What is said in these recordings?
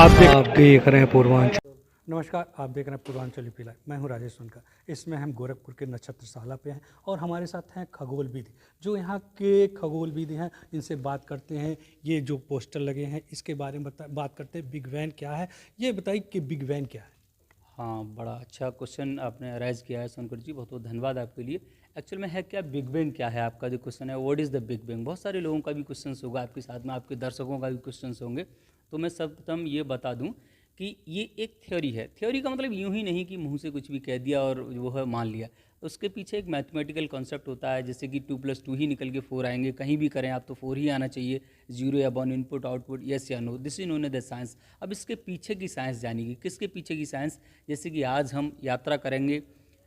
आप देख रहे हैं पूर्वांचल। नमस्कार, आप देख रहे हैं पूर्वांचल यूपी लाइव। मैं हूं राजेश सोनकर। इसमें हम गोरखपुर के नक्षत्रशाला पे हैं और हमारे साथ हैं खगोलविद, जो यहाँ के खगोलविद हैं। इनसे बात करते हैं, ये जो पोस्टर लगे हैं इसके बारे में बात करते हैं। बिग बैंग क्या है, ये बताइए कि बिग बैंग क्या है। हाँ, बड़ा अच्छा क्वेश्चन आपने राइज किया है सोनकर जी, बहुत बहुत धन्यवाद आपके लिए। एक्चुअल में है क्या, बिग बैंग क्या है, आपका जो क्वेश्चन है what is the big bang. बहुत सारे लोगों का भी क्वेश्चन होगा आपके साथ में, आपके दर्शकों का भी क्वेश्चन होंगे। तो मैं सर्वप्रथम ये बता दूं कि ये एक थ्योरी है। थ्योरी का मतलब यूं ही नहीं कि मुंह से कुछ भी कह दिया और वो है मान लिया। उसके पीछे एक मैथमेटिकल कॉन्सेप्ट होता है, जैसे कि 2+2 ही निकल के 4 आएंगे, कहीं भी करें आप तो 4 ही आना चाहिए, 0 या 1, इनपुट आउटपुट, यस या no, this is known as the science. अब इसके पीछे की साइंस जानेगी, किसके पीछे की साइंस। जैसे कि आज हम यात्रा करेंगे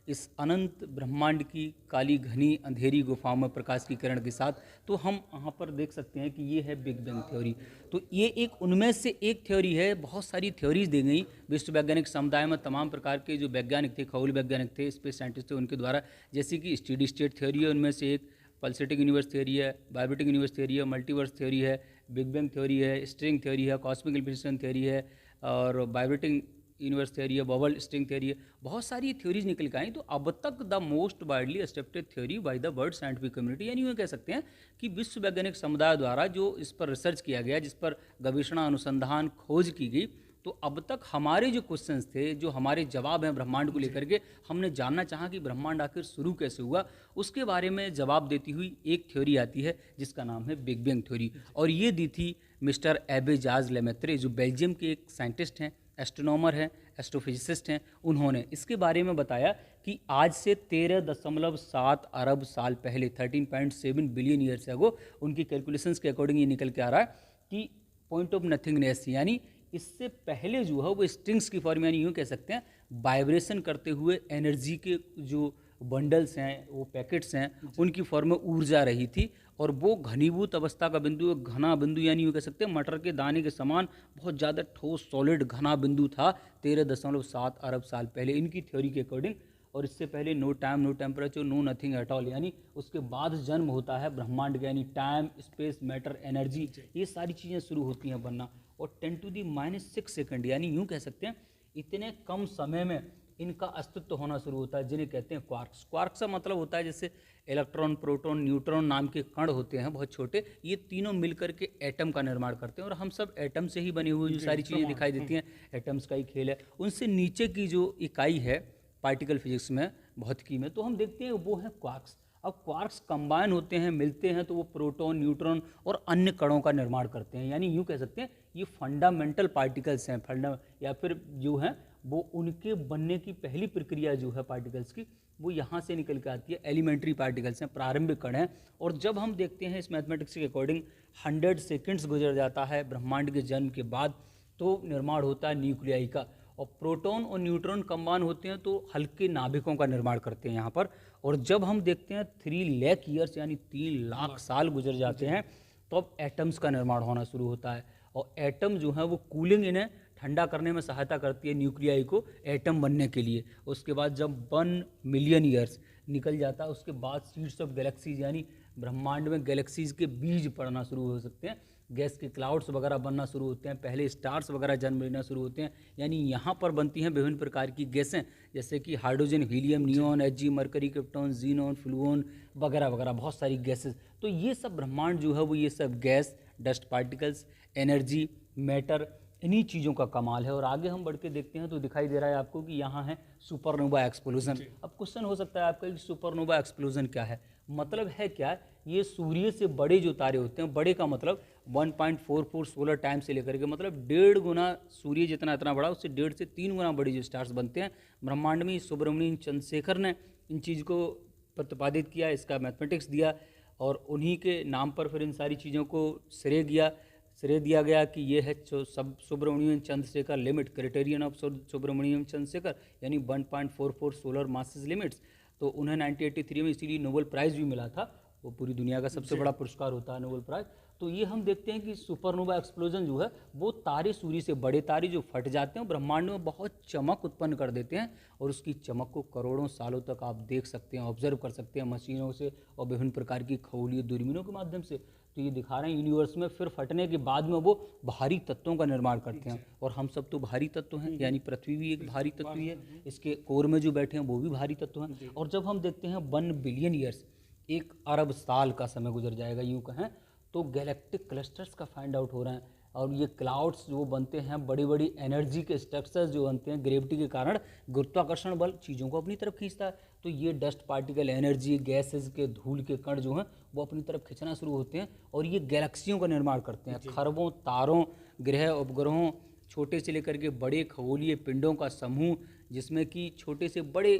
इस अनंत ब्रह्मांड की काली घनी अंधेरी गुफाओं में प्रकाश की किरण के साथ, तो हम वहाँ पर देख सकते हैं कि ये है बिग बैंग थ्योरी। तो ये एक उनमें से एक थ्योरी है। बहुत सारी थ्योरीज दी गई विश्व वैज्ञानिक समुदाय में, तमाम प्रकार के जो वैज्ञानिक थे, खगोल वैज्ञानिक थे, स्पेस साइंटिस्ट थे, उनके द्वारा। जैसे कि स्टेडी स्टेट थ्योरी है, उनमें से एक पल्सेटिक यूनिवर्स थ्योरी है, वाइब्रेटिंग यूनिवर्स थ्योरी है, मल्टीवर्स थ्योरी है, बिग बैंग थ्योरी है, स्ट्रिंग थ्योरी है, कॉस्मिक इन्फिनिशन थ्योरी है, और वाइब्रेटिंग यूनिवर्स थ्योरी है, बबल स्ट्रिंग थ्योरी है। बहुत सारी थ्योरीज निकल के आई। तो अब तक the most widely accepted theory by the world scientific community, यानी यूँ कह सकते हैं कि विश्व वैज्ञानिक समुदाय द्वारा जो इस पर रिसर्च किया गया, जिस पर गवेषणा अनुसंधान खोज की गई, तो अब तक हमारे जो क्वेश्चंस थे, जो हमारे जवाब हैं ब्रह्मांड को लेकर के, हमने जानना चाहा कि ब्रह्मांड आखिर शुरू कैसे हुआ, उसके बारे में जवाब देती हुई एक थ्योरी आती है जिसका नाम है बिग बैंग थ्योरी। और ये दी थी मिस्टर एबे जाज लेमेत्रे, जो बेल्जियम के एक साइंटिस्ट हैं, एस्ट्रोनॉमर हैं, एस्ट्रोफिजिसिस्ट हैं। उन्होंने इसके बारे में बताया कि आज से 13.7 अरब साल पहले, 13.7 बिलियन ईयर्स अगो, उनकी कैलकुलेशंस के अकॉर्डिंग ये निकल के आ रहा है कि पॉइंट ऑफ नथिंगनेस, यानी इससे पहले जो है वो स्ट्रिंग्स की फॉर्म, यानी यूँ कह सकते हैं वाइब्रेशन करते हुए एनर्जी के जो बंडल्स हैं, वो पैकेट्स हैं, उनकी फॉर्म में ऊर्जा रही थी। और वो घनीभूत अवस्था का बिंदु, एक घना बिंदु, यानी यूँ कह सकते हैं मटर के दाने के समान बहुत ज़्यादा ठोस सॉलिड घना बिंदु था 13.7 अरब साल पहले, इनकी थ्योरी के अकॉर्डिंग। और इससे पहले no time, no temperature, no nothing at all, यानी उसके बाद जन्म होता है ब्रह्मांड का, यानी टाइम, स्पेस, मैटर, एनर्जी, ये सारी चीज़ें शुरू होती हैं बनना। और 10⁻⁶ सेकंड, यानी यूँ कह सकते हैं इतने कम समय में इनका अस्तित्व होना शुरू होता है, जिन्हें कहते हैं क्वार्क्स। क्वार्क्स का मतलब होता है जैसे इलेक्ट्रॉन, प्रोटॉन, न्यूट्रॉन नाम के कण होते हैं बहुत छोटे, ये तीनों मिलकर के एटम का निर्माण करते हैं। और हम सब एटम से ही बने हुए जो सारी चीज़ें दिखाई देती हैं, एटम्स का ही खेल है। उनसे नीचे की जो इकाई है पार्टिकल फिजिक्स में, भौतिकी में, तो हम देखते हैं वो है क्वार्क्स। अब क्वार्क्स कंबाइन होते हैं, मिलते हैं, तो वो प्रोटॉन, न्यूट्रॉन और अन्य कणों का निर्माण करते हैं। यानी यूँ कह सकते हैं ये फंडामेंटल पार्टिकल्स हैं, या फिर जो हैं वो उनके बनने की पहली प्रक्रिया जो है पार्टिकल्स की, वो यहाँ से निकल के आती है। एलिमेंट्री पार्टिकल्स हैं, प्रारंभिक कण हैं। और जब हम देखते हैं इस मैथमेटिक्स के अकॉर्डिंग 100 सेकेंड्स गुजर जाता है ब्रह्मांड के जन्म के बाद, तो निर्माण होता है न्यूक्लियाई का। और प्रोटॉन और न्यूट्रॉन कंबाइन होते हैं तो हल्के नाभिकों का निर्माण करते हैं यहाँ पर। और जब हम देखते हैं 3 लाख ईयर्स, यानी 3 लाख साल गुजर जाते हैं, तो अब एटम्स का निर्माण होना शुरू होता है। और एटम जो है वो कूलिंग, इन्हें ठंडा करने में सहायता करती है न्यूक्लियाई को एटम बनने के लिए। उसके बाद जब 1 मिलियन ईयर्स निकल जाता है, उसके बाद सीड्स ऑफ गैलेक्सीज, यानी ब्रह्मांड में गैलेक्सीज के बीज पड़ना शुरू हो सकते हैं, गैस के क्लाउड्स वगैरह बनना शुरू होते हैं, पहले स्टार्स वगैरह जन्म लेना शुरू होते हैं। यानी यहाँ पर बनती हैं विभिन्न प्रकार की गैसें, जैसे कि hydrogen, helium, neon, Hg, mercury, krypton, xenon, फ्लूओन वगैरह वगैरह, बहुत सारी गैसेस। तो ये सब ब्रह्मांड जो है वो ये सब gas, dust particles, energy, matter, इन्हीं चीज़ों का कमाल है। और आगे हम बढ़ के देखते हैं तो दिखाई दे रहा है आपको कि यहाँ है सुपरनोवा एक्सप्लोजन। अब क्वेश्चन हो सकता है आपका कि सुपरनोवा एक्सप्लोजन क्या है, मतलब है क्या। ये सूर्य से बड़े जो तारे होते हैं, बड़े का मतलब 1.44 सोलर टाइम से लेकर के, मतलब 1.5 गुना सूर्य जितना इतना बड़ा, उससे 1.5 से 3 गुना बड़ी जो स्टार्स बनते हैं ब्रह्मांड में। सुब्रमण्यम चंद्रशेखर ने इन चीज़ को प्रतिपादित किया, इसका मैथमेटिक्स दिया, और उन्हीं के नाम पर फिर इन सारी चीज़ों को श्रेय दिया गया कि ये है सब Subramanyam Chandrasekhar limit, criterion of Subramanyam Chandrasekhar, यानी 1.44 सोलर मासेस लिमिट्स। तो उन्हें 1983 में इसीलिए नोबेल प्राइज़ भी मिला था वो पूरी दुनिया का सबसे बड़ा पुरस्कार होता है नोबेल प्राइज। तो ये हम देखते हैं कि सुपरनोवा एक्सप्लोजन जो है वो तारे, सूर्य से बड़े तारे जो फट जाते हैं ब्रह्मांड में बहुत चमक उत्पन्न कर देते हैं, और उसकी चमक को करोड़ों सालों तक आप देख सकते हैं, ऑब्जर्व कर सकते हैं मशीनों से और विभिन्न प्रकार की खगोलीय दूरबीनों के माध्यम से। तो ये दिखा रहे हैं यूनिवर्स में फिर फटने के बाद में वो भारी तत्वों का निर्माण करते हैं, और हम सब तो भारी तत्व हैं, यानी पृथ्वी भी एक भारी तत्व ही है, इसके कोर में जो बैठे हैं वो भी भारी तत्व हैं। और जब हम देखते हैं 1 बिलियन ईयर्स, 1 अरब साल का समय गुजर जाएगा यूँ कहें, तो गैलेक्टिक क्लस्टर्स का फाइंड आउट हो रहे हैं, और ये क्लाउड्स जो बनते हैं, बड़ी बड़ी एनर्जी के स्ट्रक्चर्स जो बनते हैं ग्रेविटी के कारण, गुरुत्वाकर्षण बल चीज़ों को अपनी तरफ खींचता है, तो ये डस्ट पार्टिकल, एनर्जी, गैसेस के धूल के कण जो हैं वो अपनी तरफ खींचना शुरू होते हैं, और ये गैलेक्सियों का निर्माण करते हैं। खरबों तारों, ग्रह उपग्रहों, छोटे से लेकर के बड़े खगोलीय पिंडों का समूह, जिसमें कि छोटे से बड़े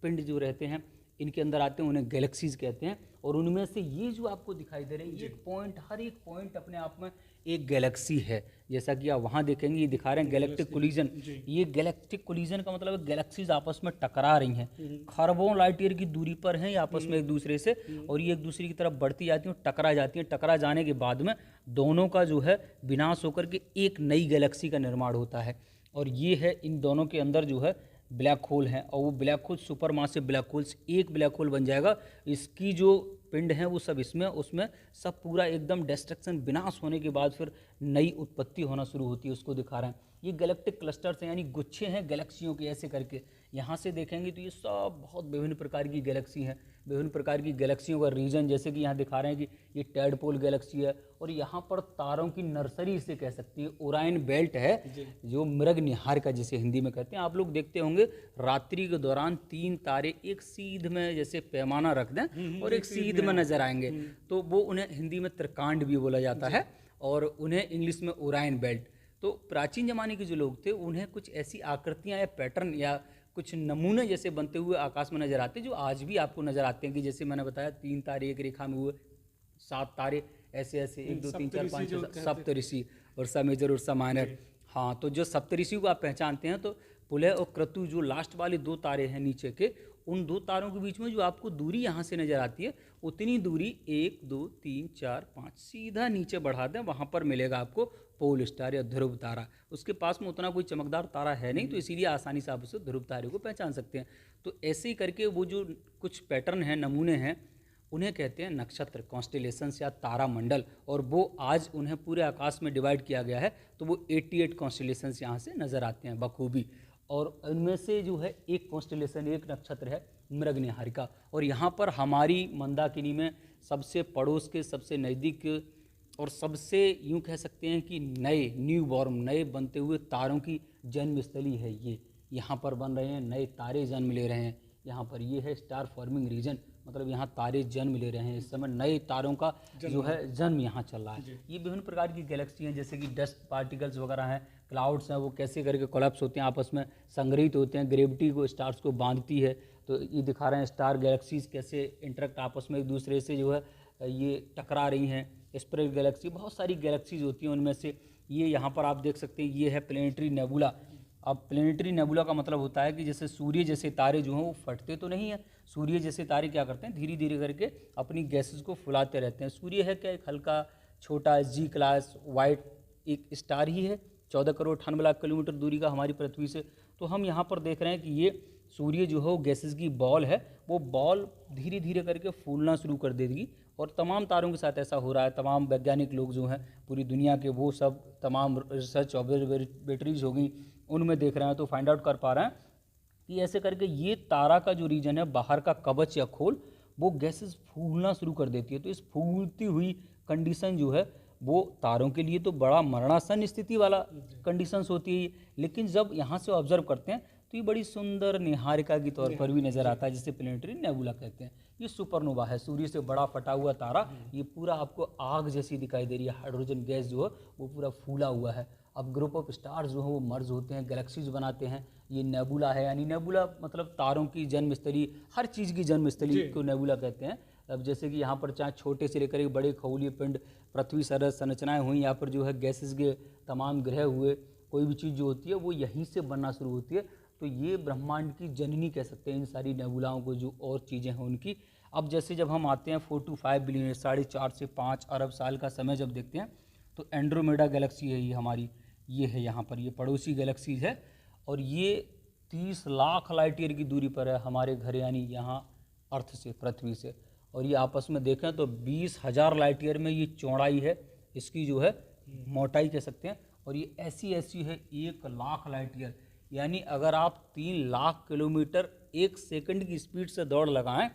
पिंड जो रहते हैं इनके अंदर आते हैं, उन्हें गैलेक्सीज कहते हैं। और उनमें से ये जो आपको दिखाई दे रहे हैं, ये पॉइंट, हर एक पॉइंट अपने आप में एक गैलेक्सी है। जैसा कि आप वहाँ देखेंगे, ये दिखा रहे हैं गैलेक्टिक कोलिजन। ये गैलेक्टिक कोलिजन का मतलब है गैलेक्सीज आपस में टकरा रही हैं, खरबों लाइट ईयर की दूरी पर हैं आपस में एक दूसरे से, और ये एक दूसरे की तरफ बढ़ती जाती हैं, टकरा जाती हैं। टकरा जाने के बाद में दोनों का जो है विनाश होकर के एक नई गैलेक्सी का निर्माण होता है, और ये है इन दोनों के अंदर जो है ब्लैक होल हैं, और वो black hole super massive black holes, एक ब्लैक होल बन जाएगा, इसकी जो पिंड हैं वो सब इसमें, उसमें सब पूरा एकदम डिस्ट्रक्शन, विनाश होने के बाद फिर नई उत्पत्ति होना शुरू होती है, उसको दिखा रहे हैं। ये गैलेक्टिक क्लस्टर्स हैं, यानी गुच्छे हैं गैलेक्सियों के, ऐसे करके यहाँ से देखेंगे तो ये सब बहुत विभिन्न प्रकार की गैलेक्सी हैं, विभिन्न प्रकार की गैलेक्सियों का रीजन, जैसे कि यहाँ दिखा रहे हैं कि ये टैडपोल गैलेक्सी है, और यहाँ पर तारों की नर्सरी इसे कह सकती है, ओराइन बेल्ट है, जो मृग निहारिका जिसे हिंदी में कहते हैं। आप लोग देखते होंगे रात्रि के दौरान 3 तारे एक सीध में जैसे पैमाना रख दें और एक सीध में नजर आएंगे, तो वो उन्हें हिंदी में त्रिकांड भी बोला जाता है, और उन्हें इंग्लिश में ओराइन बेल्ट। तो प्राचीन जमाने के जो लोग थे उन्हें कुछ ऐसी आकृतियाँ या पैटर्न या कुछ नमूने जैसे बनते हुए आकाश में नजर आते हैं, जो आज भी आपको नजर आते हैं, कि जैसे मैंने बताया 3 तारे एक रेखा में हुए, 7 तारे ऐसे ऐसे 1 2 3 4 5 6 सप्तऋषि, उर्सा मेजर उर्सा माइनर। हाँ, तो जो सप्तऋषि को आप पहचानते हैं, तो पुलह और क्रतु जो लास्ट वाले 2 तारे हैं नीचे के, उन 2 तारों के बीच में जो आपको दूरी यहाँ से नज़र आती है, उतनी दूरी 1 2 3 4 5 सीधा नीचे बढ़ा दें, वहाँ पर मिलेगा आपको पोल स्टार या ध्रुव तारा। उसके पास में उतना कोई चमकदार तारा है नहीं, तो इसीलिए आसानी से आप उसे ध्रुव तारे को पहचान सकते हैं। तो ऐसे ही करके वो जो कुछ पैटर्न हैं, नमूने हैं, उन्हें कहते हैं नक्षत्र, कॉन्स्टेलेशंस या तारा मंडल, और वो आज उन्हें पूरे आकाश में डिवाइड किया गया है, तो वो 88 कॉन्स्टेलेशंस यहाँ से नज़र आते हैं बखूबी। और उनमें से जो है एक कॉन्स्टेलेशन, एक नक्षत्र है मृग निहारिका, और यहाँ पर हमारी मंदाकिनी में सबसे पड़ोस के, सबसे नज़दीक और सबसे यूँ कह सकते हैं कि नए, न्यू बॉर्न, नए बनते हुए तारों की जन्मस्थली है ये। यहाँ पर बन रहे हैं नए तारे, जन्म ले रहे हैं यहाँ पर। ये है स्टार फॉर्मिंग रीजन, मतलब यहाँ तारे जन्म ले रहे हैं इस समय, नए तारों का जो है जन्म यहाँ चल रहा है। ये विभिन्न प्रकार की गैलेक्सी हैं, जैसे कि डस्ट पार्टिकल्स वगैरह हैं, क्लाउड्स हैं, वो कैसे करके कोलैप्स होते हैं, आपस में संग्रहित होते हैं, ग्रेविटी को, स्टार्स को बांधती है। तो ये दिखा रहे हैं स्टार गैलेक्सीज कैसे इंटरेक्ट आपस में एक दूसरे से जो है ये टकरा रही हैं। स्प्रेड गैलेक्सी, बहुत सारी गैलेक्सीज होती हैं, उनमें से ये यहाँ पर आप देख सकते हैं, ये है प्लेनेटरी नेबुला। अब प्लेनेटरी नेबुला का मतलब होता है कि जैसे सूर्य जैसे तारे जो हैं वो फटते तो नहीं हैं, सूर्य जैसे तारे क्या करते हैं, धीरे धीरे करके अपनी गैसेस को फुलाते रहते हैं। सूर्य है क्या, एक हल्का छोटा जी क्लास वाइट एक स्टार ही है, 14 करोड़ 98 लाख किलोमीटर दूरी का हमारी पृथ्वी से। तो हम यहाँ पर देख रहे हैं कि ये सूर्य जो है वो गैसेस की बॉल है, वो बॉल धीरे धीरे करके फूलना शुरू कर देगी, और तमाम तारों के साथ ऐसा हो रहा है। तमाम वैज्ञानिक लोग जो हैं पूरी दुनिया के, वो सब तमाम रिसर्च ऑब्जर्वेटरीज हो गई, उनमें देख रहे हैं, तो फाइंड आउट कर पा रहे हैं कि ऐसे करके ये तारा का जो रीजन है, बाहर का कवच या खोल, वो गैसेस फूलना शुरू कर देती है। तो इस फूलती हुई कंडीशन जो है वो तारों के लिए तो बड़ा मरणासन स्थिति वाला कंडीशंस होती है, लेकिन जब यहाँ से ऑब्जर्व करते हैं तो ये बड़ी सुंदर निहारिका के तौर पर भी नज़र आता है, जिसे प्लेनेटरी नेबुला कहते हैं। ये सुपरनोवा है, सूर्य से बड़ा फटा हुआ तारा, ये पूरा आपको आग जैसी दिखाई दे रही है, हाइड्रोजन गैस जो है वो पूरा फूला हुआ है। अब ग्रुप ऑफ स्टार्स जो हैं वो मर्ज होते हैं, गैलेक्सीज बनाते हैं, ये नेबुला है। यानी नेबुला मतलब तारों की जन्मस्थली, हर चीज़ की जन्मस्थली को नेबुला कहते हैं। अब जैसे कि यहाँ पर चाहे छोटे से लेकर एक बड़े खगोलीय पिंड, पृथ्वी सरस संरचनाएँ हुई, यहाँ पर जो है गैसेस के तमाम ग्रह हुए, कोई भी चीज़ जो होती है वो यहीं से बनना शुरू होती है। तो ये ब्रह्मांड की जननी कह सकते हैं इन सारी नेबुलाओं को, जो और चीज़ें हैं उनकी। अब जैसे जब हम आते हैं 4 to 5 बिलियन 4.5 से 5 अरब साल का समय जब देखते हैं, तो एंड्रोमेडा गैलेक्सी है ये हमारी, ये है यहाँ पर, ये पड़ोसी गैलेक्सी है, और ये 30 लाख लाइट ईयर की दूरी पर है हमारे घर यानी यहाँ अर्थ से, पृथ्वी से। और ये आपस में देखें तो 20,000 लाइट ईयर में ये चौड़ाई है, इसकी जो है मोटाई कह सकते हैं, और ये ऐसी है 1 लाख लाइट ईयर, यानी अगर आप 3 लाख किलोमीटर 1 सेकंड की स्पीड से दौड़ लगाएं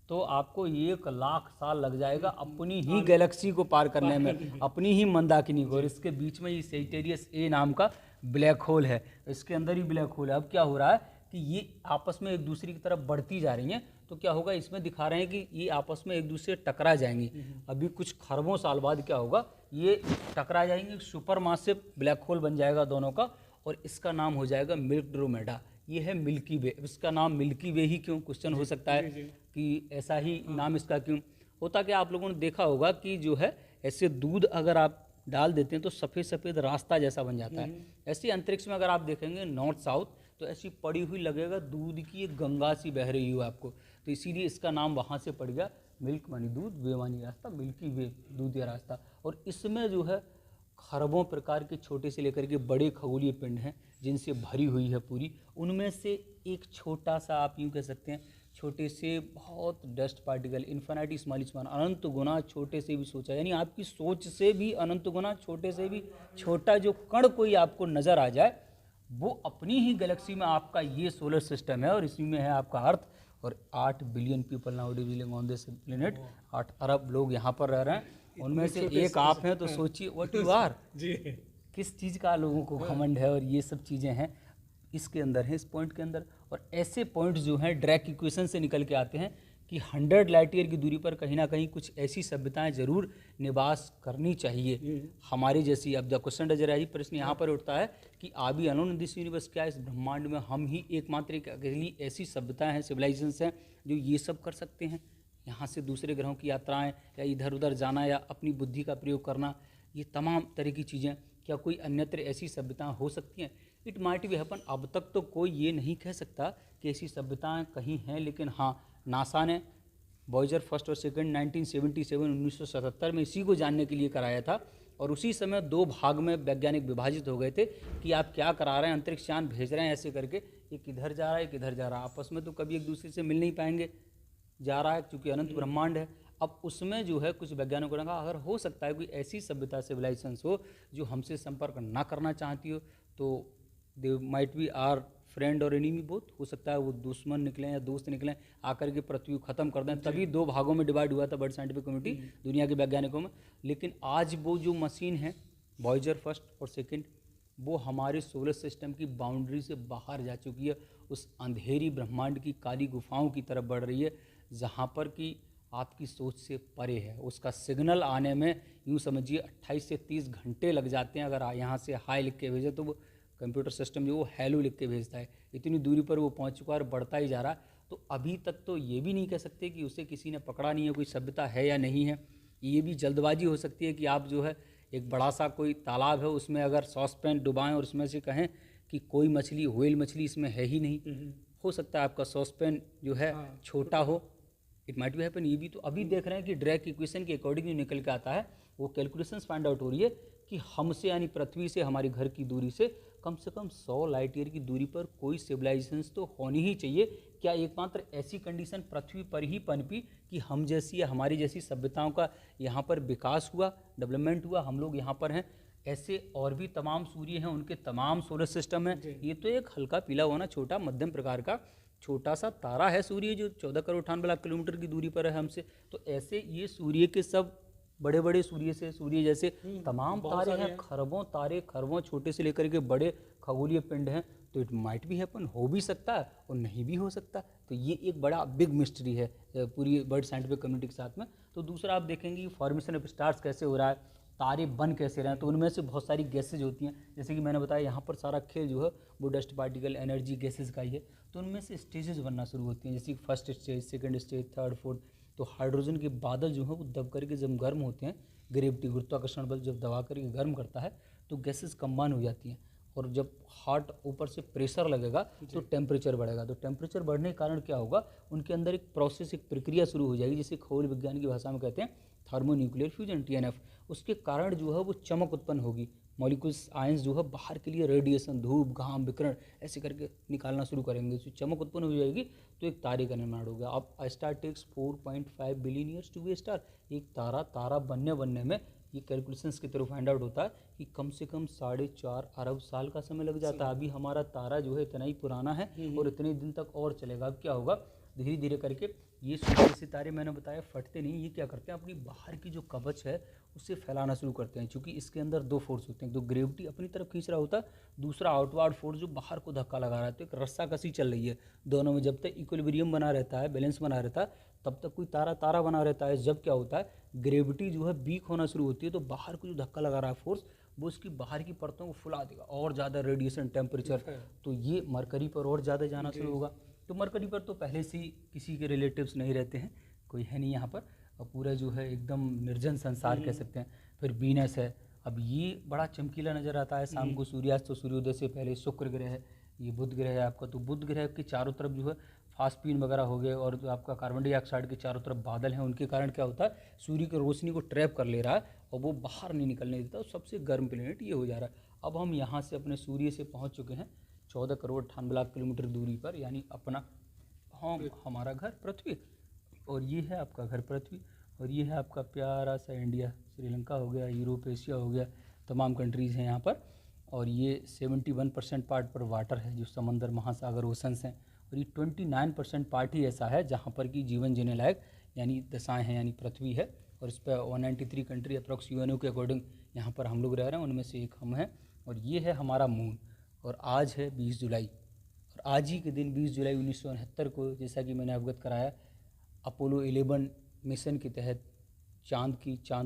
तो आपको 1 लाख साल लग जाएगा अपनी ही गैलेक्सी को पार करने में, अपनी ही मंदाकिनी को। और इसके बीच में ये सेजिटेरियस ए नाम का ब्लैक होल है, इसके अंदर ही ब्लैक होल है। अब क्या हो रहा है कि ये आपस में एक दूसरे की तरफ बढ़ती जा रही हैं, तो क्या होगा, इसमें दिखा रहे हैं कि ये आपस में एक दूसरे से टकरा जाएंगी। अभी कुछ खरबों साल बाद क्या होगा, ये टकरा जाएंगे, सुपर मासिव ब्लैक होल बन जाएगा दोनों का, और इसका नाम हो जाएगा मिल्कड्रोमेडा। ये है मिल्की वे। इसका नाम मिल्की वे ही क्यों, क्वेश्चन हो सकता है कि ऐसा ही नाम इसका क्यों होता। कि आप लोगों ने देखा होगा कि जो है ऐसे दूध अगर आप डाल देते हैं तो सफ़ेद सफ़ेद रास्ता जैसा बन जाता है। ऐसे अंतरिक्ष में अगर आप देखेंगे नॉर्थ साउथ, तो ऐसी पड़ी हुई लगेगा दूध की एक गंगा सी बह रही हो आपको, तो इसीलिए इसका नाम वहाँ से पड़ गया। मिल्क मानी दूध, वे मानी रास्ता, मिल्की वे दूध या रास्ता। और इसमें जो है खरबों प्रकार के छोटे से लेकर के बड़े खगोलीय पिंड हैं जिनसे भरी हुई है पूरी। उनमें से एक छोटा सा, आप यूँ कह सकते हैं, छोटे से बहुत dust particle, infinity smallest one, अनंत गुना छोटे से भी सोचा, यानी आपकी सोच से भी अनंत गुना छोटे से भी छोटा जो कण कोई आपको नज़र आ जाए, वो अपनी ही गैलेक्सी में आपका ये सोलर सिस्टम है, और इसी में है आपका अर्थ। और 8 billion people now living on this planet, 8 अरब लोग यहाँ पर रह रहे हैं, उनमें से एक आप हैं, तो सोचिए व्हाट यू आर जी, किस चीज़ का लोगों को घमंड है। और ये सब चीज़ें हैं इसके अंदर है, इस पॉइंट के अंदर। और ऐसे पॉइंट्स जो हैं ड्रैक इक्वेशन से निकल के आते हैं कि 100 लाइट ईयर की दूरी पर कहीं ना कहीं कुछ ऐसी सभ्यताएं जरूर निवास करनी चाहिए हमारी जैसी। अब द क्वेश्चन जरा ही प्रश्न यहाँ पर उठता है कि are we alone in this universe, क्या इस ब्रह्मांड में हम ही एकमात्र एक अकेली ऐसी सभ्यताएं हैं, सिविलाइजेशंस हैं जो ये सब कर सकते हैं, यहाँ से दूसरे ग्रहों की यात्राएं या इधर उधर जाना या अपनी बुद्धि का प्रयोग करना, ये तमाम तरह की चीज़ें, क्या कोई अन्यत्र ऐसी सभ्यताएं हो सकती हैं? It might be happen. अब तक तो कोई ये नहीं कह सकता कि ऐसी सभ्यताएं कहीं हैं, लेकिन हाँ, नासा ने वॉयेजर फर्स्ट और सेकंड 1977 में इसी को जानने के लिए कराया था। और उसी समय 2 भाग में वैज्ञानिक विभाजित हो गए थे कि आप क्या करा रहे हैं, अंतरिक्ष यान भेज रहे हैं ऐसे करके, एक इधर जा रहा है एक इधर जा रहा है, आपस में तो कभी एक दूसरे से मिल नहीं पाएंगे, जा रहा है क्योंकि अनंत ब्रह्मांड है। अब उसमें जो है कुछ वैज्ञानिकों ने कहा अगर हो सकता है कोई ऐसी सभ्यता सिविलाइजेशंस हो जो हमसे संपर्क ना करना चाहती हो, तो they might be our friend और एनिमी बोथ, हो सकता है वो दुश्मन निकलें या दोस्त निकलें, आकर के पृथ्वी को ख़त्म कर दें। तभी 2 भागों में डिवाइड हुआ था वर्ल्ड साइंटिफिक कम्युनिटी दुनिया के वैज्ञानिकों में। लेकिन आज वो जो मशीन है वॉयेजर फर्स्ट और सेकंड, वो हमारे सोलर सिस्टम की बाउंड्री से बाहर जा चुकी है, उस अंधेरी ब्रह्मांड की काली गुफाओं की तरफ बढ़ रही है, जहाँ पर कि आपकी सोच से परे है। उसका सिग्नल आने में यूँ समझिए 28 से 30 घंटे लग जाते हैं। अगर यहाँ से हाई लिख के भेजे तो वो कंप्यूटर सिस्टम जो वो हेलो लिख के भेजता है, इतनी दूरी पर वो पहुँच चुका है और बढ़ता ही जा रहा है। तो अभी तक तो ये भी नहीं कह सकते कि उसे किसी ने पकड़ा नहीं है, कोई सभ्यता है या नहीं है। ये भी जल्दबाजी हो सकती है कि आप जो है एक बड़ा सा कोई तालाब है, उसमें अगर सॉसपैन डुबाएं और उसमें से कहें कि कोई मछली, व्हेल मछली इसमें है ही नहीं, हो सकता है आपका सॉसपैन जो है छोटा हो, इट माइट बी हैपन। ये भी तो अभी देख रहे हैं कि ड्रैक इक्वेशन के अकॉर्डिंग जो निकल के आता है, वो कैलकुलेशंस फाइंड आउट हो रही है कि हमसे यानी पृथ्वी से हमारे घर की दूरी से कम 100 लाइट ईयर की दूरी पर कोई सिविलाइजेशंस तो होनी ही चाहिए। क्या एकमात्र ऐसी कंडीशन पृथ्वी पर ही पनपी कि हम जैसी या हमारी जैसी सभ्यताओं का यहाँ पर विकास हुआ, डेवलपमेंट हुआ, हम लोग यहाँ पर हैं? ऐसे और भी तमाम सूर्य हैं, उनके तमाम सोलर सिस्टम हैं। ये तो एक हल्का पीला होना छोटा मध्यम प्रकार का छोटा सा तारा है सूर्य, जो 14 करोड़ 98 लाख किलोमीटर की दूरी पर है हमसे। तो ऐसे ये सूर्य के सब बड़े बड़े सूर्य से, सूर्य जैसे तमाम तारे हैं, खरबों तारे, खरबों छोटे से लेकर के बड़े खगोलीय पिंड हैं। तो इट माइट भी हैपन, हो भी सकता है और नहीं भी हो सकता। तो ये एक बड़ा बिग मिस्ट्री है पूरी वर्ल्ड साइंटिफिक कम्युनिटी के साथ में। तो दूसरा आप देखेंगे फॉर्मेशन ऑफ स्टार्स कैसे हो रहा है, तारे बन कैसे रहे हैं। तो उनमें से बहुत सारी गैसेज होती हैं, जैसे कि मैंने बताया यहाँ पर सारा खेल जो है वो डस्ट पार्टिकल एनर्जी गैसेज का ही है। तो उनमें से स्टेजेस बनना शुरू होती हैं, जैसे first stage, second stage, third, fourth. तो हाइड्रोजन के बादल जो हैं वो दब करके जब गर्म होते हैं, ग्रेविटी गुरुत्वाकर्षण बल जब दबा करके गर्म करता है तो गैसेस कंबाइन हो जाती हैं। और जब हार्ट ऊपर से प्रेशर लगेगा तो टेम्परेचर बढ़ेगा। तो टेम्परेचर बढ़ने के कारण क्या होगा, उनके अंदर एक प्रोसेस, एक प्रक्रिया शुरू हो जाएगी, जिसे खगोल विज्ञान की भाषा में कहते हैं थर्मोन्यूक्लियर फ्यूजन, TNF। उसके कारण जो है वो चमक उत्पन्न होगी, मॉलिक्यूल्स आयंस जो है बाहर के लिए रेडिएशन, धूप, घाम, विकिरण ऐसे करके निकालना शुरू करेंगे। तो चमक उत्पन्न हो जाएगी तो एक तारे का निर्माण हो गया। अब star takes 4.5 billion years to be star. एक तारा बनने में ये कैलकुलेशंस की तरफ फाइंड आउट होता है कि कम से कम 4.5 अरब साल का समय लग जाता है। अभी हमारा तारा जो है इतना ही पुराना है और इतने दिन तक और चलेगा। अब क्या होगा, धीरे धीरे करके ये सूर्य जैसे तारे मैंने बताया फटते नहीं, ये क्या करते हैं, अपनी बाहर की जो कवच है उसे फैलाना शुरू करते हैं। क्योंकि इसके अंदर दो फोर्स होते हैं, तो ग्रेविटी अपनी तरफ खींच रहा होता है, दूसरा आउटवर्ड फोर्स जो बाहर को धक्का लगा रहा है। तो एक रस्साकसी चल रही है दोनों में। जब तक इक्विलिब्रियम बना रहता है, बैलेंस बना रहता है, तब तक कोई तारा बना रहता है। जब क्या होता है, ग्रेविटी जो है वीक होना शुरू होती है, तो बाहर को जो धक्का लगा रहा है फोर्स, वो उसकी बाहर की परतों को फुला देगा, और ज़्यादा रेडिएशन, टेम्परेचर, तो ये मरकरी पर और ज़्यादा जाना शुरू होगा। तो मरकरी पर तो पहले से ही किसी के रिलेटिव्स नहीं रहते हैं, कोई है नहीं यहाँ पर, और पूरा जो है एकदम निर्जन संसार कह सकते हैं। फिर वीनस है, अब ये बड़ा चमकीला नज़र आता है शाम को सूर्यास्त, तो सूर्योदय से पहले। शुक्र ग्रह है, ये बुध ग्रह है आपका, तो बुध ग्रह के चारों तरफ जो है फास्फीन वगैरह हो गए, और जो आपका कार्बन डाइऑक्साइड के चारों तरफ बादल हैं, उनके कारण क्या होता है, सूर्य की रोशनी को ट्रैप कर ले रहा है और वो बाहर नहीं निकलने देता। सबसे गर्म प्लेनेट ये हो जा रहा है। अब हम यहाँ से अपने सूर्य से पहुँच चुके हैं 14 करोड़ 98 लाख किलोमीटर दूरी पर, यानी अपना हमारा घर पृथ्वी, और ये है आपका घर पृथ्वी, और ये है आपका प्यारा सा इंडिया। श्रीलंका हो गया, यूरोप, एशिया हो गया, तमाम कंट्रीज़ हैं यहाँ पर। और ये 71% पार्ट पर वाटर है, जो समंदर, महासागर, ओशंस हैं। और ये 29% पार्ट ही ऐसा है जहाँ पर कि जीवन जीने लायक यानी दशाएँ हैं, यानी पृथ्वी है। और इस पर 193 कंट्री अप्रॉक्स यूएनओ के अकॉर्डिंग यहाँ पर हम लोग रह रहे हैं, उनमें से एक हम हैं। और ये है हमारा मून, और आज है 20 जुलाई, और आज ही के दिन 20 जुलाई 1969 को, जैसा कि मैंने अवगत कराया, अपोलो 11 मिशन के तहत चांद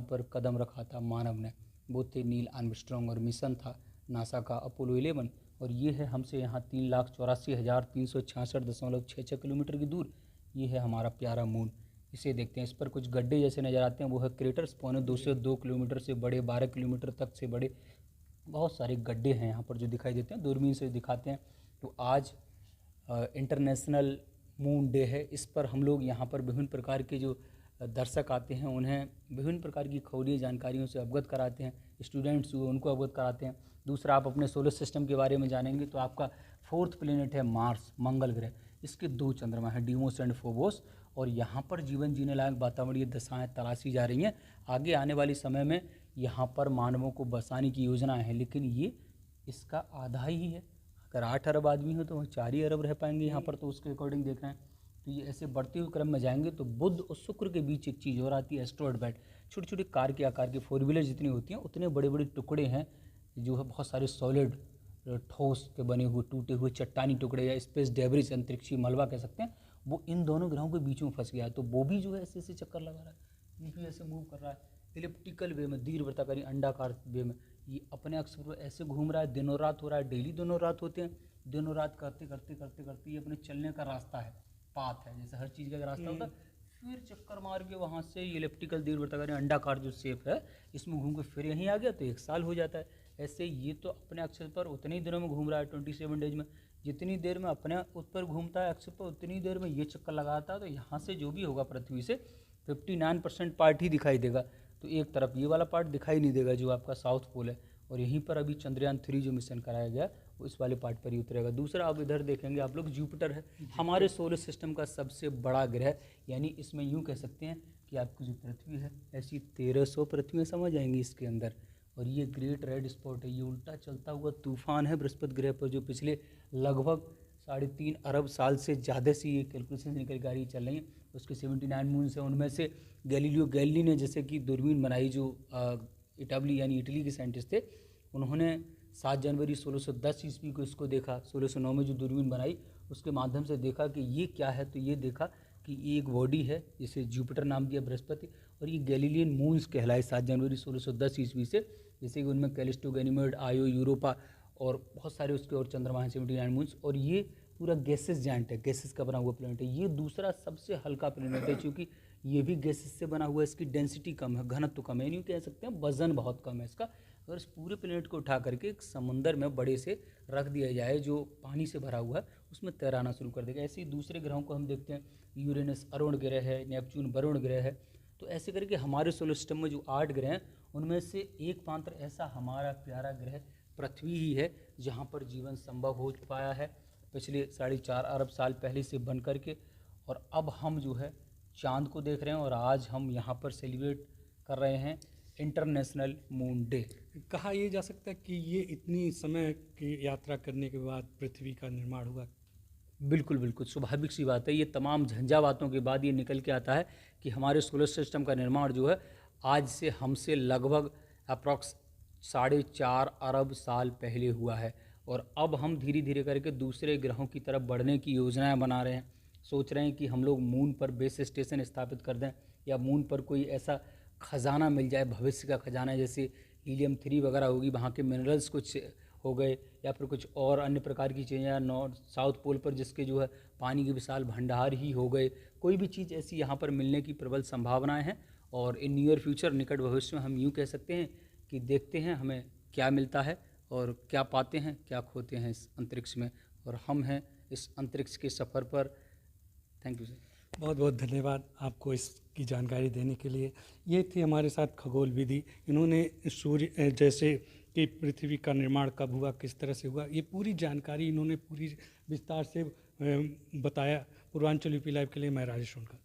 पर कदम रखा था मानव ने। वो थे नील आर्मस्ट्रॉन्ग, और मिशन था नासा का अपोलो 11। और ये है हमसे यहाँ 3,84,366.66 किलोमीटर की दूर, ये है हमारा प्यारा मून। इसे देखते हैं, इस पर कुछ गड्ढे जैसे नज़र आते हैं, वो है क्रेटर्स, 2.2 किलोमीटर से बड़े, 12 किलोमीटर तक से बड़े, बहुत सारे गड्ढे हैं यहाँ पर जो दिखाई देते हैं, दूरबीन से दिखाते हैं। तो आज इंटरनेशनल मून डे है। इस पर हम लोग यहाँ पर विभिन्न प्रकार के जो दर्शक आते हैं, उन्हें विभिन्न प्रकार की खगोलीय जानकारियों से अवगत कराते हैं। स्टूडेंट्स हुए उनको अवगत कराते हैं। दूसरा, आप अपने सोलर सिस्टम के बारे में जानेंगे तो आपका 4th प्लेनेट है मार्स, मंगल ग्रह। इसके 2 चंद्रमा हैं, डीमोस एंड फोबोस, और यहाँ पर जीवन जीने लायक वातावरणीय दशाएँ तलाशी जा रही हैं। आगे आने वाले समय में यहाँ पर मानवों को बसाने की योजनाएँ हैं, लेकिन ये इसका आधा ही है। अगर 8 अरब आदमी हो तो वह 4 ही अरब रह पाएंगे यहाँ पर, तो उसके अकॉर्डिंग देख रहे हैं। तो ये ऐसे बढ़ते हुए क्रम में जाएंगे। तो बुध और शुक्र के बीच एक चीज़ और आती है, एस्ट्रॉयड बेल्ट। छोटी छोटी कार के आकार के 4 व्हीलर जितनी होती हैं, उतने बड़े बड़े टुकड़े हैं जो है बहुत सारे सॉलिड, ठोस के बने हुए, टूटे हुए चट्टानी टुकड़े, या स्पेस डेब्रिस, अंतरिक्षी मलबा कह सकते हैं, वो इन दोनों ग्रहों के बीच में फंस गया है। तो वो भी जो है ऐसे ऐसे चक्कर लगा रहा है, ये भी ऐसे मूव कर रहा है इलिप्टिकल वे में, दीर्घवृत्ताकारी अंडाकार वे में। ये अपने अक्ष पर ऐसे घूम रहा है, दिनों रात हो रहा है, डेली दिनों रात होते हैं। दिनों रात करते करते करते करते ये अपने चलने का रास्ता है, पाथ है, जैसे हर चीज़ का रास्ता होता है, फिर चक्कर मार के वहाँ से इलिप्टिकल दीर्घवृत्ताकारी अंडाकार जो शेप है, इसमें घूम के फिर यहीं आ गया, तो 1 साल हो जाता है। ऐसे ये तो अपने अक्ष पर उतने ही दिनों में घूम रहा है, 27 डेज में। जितनी देर में अपने उस पर घूमता है अक्ष पर, उतनी देर में ये चक्कर लगाता है। तो यहाँ से जो भी होगा पृथ्वी से 59% पार्ट ही दिखाई देगा। तो एक तरफ ये वाला पार्ट दिखाई नहीं देगा जो आपका साउथ पोल है, और यहीं पर अभी चंद्रयान 3 जो मिशन कराया गया वो इस वाले पार्ट पर ही उतरेगा। दूसरा, आप इधर देखेंगे आप लोग, जुपिटर है हमारे सोलर सिस्टम का सबसे बड़ा ग्रह, यानी इसमें यूँ कह सकते हैं कि आपकी जो पृथ्वी है, ऐसी 1300 पृथ्वियाँ समझ आएंगी इसके अंदर। और ये ग्रेट रेड स्पॉट है, ये उल्टा चलता हुआ तूफान है बृहस्पति ग्रह पर, जो पिछले लगभग 3.5 अरब साल से ज़्यादा से ये कैलकुलेशन निकल के आ रही चल रही है। उसके 79 मून्स हैं, उनमें से गैलीलियो गैलीली ने जैसे कि दूरबीन बनाई, जो इटली के साइंटिस्ट थे, उन्होंने 7 जनवरी 1610 ईस्वी को इसको देखा। 1609 में जो दूरबीन बनाई उसके माध्यम से देखा कि ये क्या है, तो ये देखा कि ये एक बॉडी है, जिसे जुपिटर नाम दिया बृहस्पति, और ये गैलीलियन मून्स कहलाए 7 जनवरी 1610 ईस्वी से। जैसे कि उनमें कैलिस्टो, गैनीमेड, आयो, यूरोपा और बहुत सारे उसके और चंद्रमा हैं, 79 मून्स। और ये पूरा गैसेस जाइंट है, गैसेस का बना हुआ प्लेनेट है। ये दूसरा सबसे हल्का प्लेनेट है, क्योंकि ये भी गैसेस से बना हुआ है, इसकी डेंसिटी कम है, घनत्व कम है, यूँ कह सकते हैं वजन बहुत कम है इसका। अगर इस पूरे प्लेनेट को उठा करके एक समंदर में बड़े से रख दिया जाए जो पानी से भरा हुआ है, उसमें तैराना शुरू कर देगा। ऐसे ही दूसरे ग्रहों को हम देखते हैं, यूरेनस अरुण ग्रह है, नेपच्यून वरुण ग्रह है। तो ऐसे करके हमारे सोलर सिस्टम में जो 8 ग्रह हैं उनमें से एकमात्र ऐसा हमारा प्यारा ग्रह पृथ्वी ही है जहाँ पर जीवन संभव हो पाया है पिछले 4.5 अरब साल पहले से बन करके। और अब हम जो है चाँद को देख रहे हैं और आज हम यहाँ पर सेलिब्रेट कर रहे हैं इंटरनेशनल मून डे। कहा यह जा सकता है कि ये इतनी समय की यात्रा करने के बाद पृथ्वी का निर्माण हुआ। बिल्कुल बिल्कुल स्वाभाविक सी बात है। ये तमाम झंझावातों के बाद ये निकल के आता है कि हमारे सोलर सिस्टम का निर्माण जो है आज से हमसे लगभग अप्रॉक्स 4.5 अरब साल पहले हुआ है। और अब हम धीरे धीरे करके दूसरे ग्रहों की तरफ बढ़ने की योजनाएं बना रहे हैं। सोच रहे हैं कि हम लोग मून पर बेस स्टेशन स्थापित कर दें या मून पर कोई ऐसा खजाना मिल जाए, भविष्य का खजाना, जैसे हीलियम 3 वगैरह होगी, वहाँ के मिनरल्स कुछ हो गए या फिर कुछ और अन्य प्रकार की चीज़ें, या नॉर्थ साउथ पोल पर जिसके जो है पानी के विशाल भंडार ही हो गए, कोई भी चीज़ ऐसी यहाँ पर मिलने की प्रबल संभावनाएं हैं। और इन नियर फ्यूचर, निकट भविष्य में हम यूँ कह सकते हैं कि देखते हैं हमें क्या मिलता है और क्या पाते हैं, क्या खोते हैं इस अंतरिक्ष में। और हम हैं इस अंतरिक्ष के सफ़र पर। Thank you sir. बहुत बहुत धन्यवाद आपको इसकी जानकारी देने के लिए। ये थी हमारे साथ खगोल विधि। इन्होंने सूर्य जैसे कि पृथ्वी का निर्माण कब हुआ, किस तरह से हुआ, ये पूरी जानकारी इन्होंने पूरी विस्तार से बताया। पूर्वांचल यूपी लाइव के लिए मैं राजेश उनका।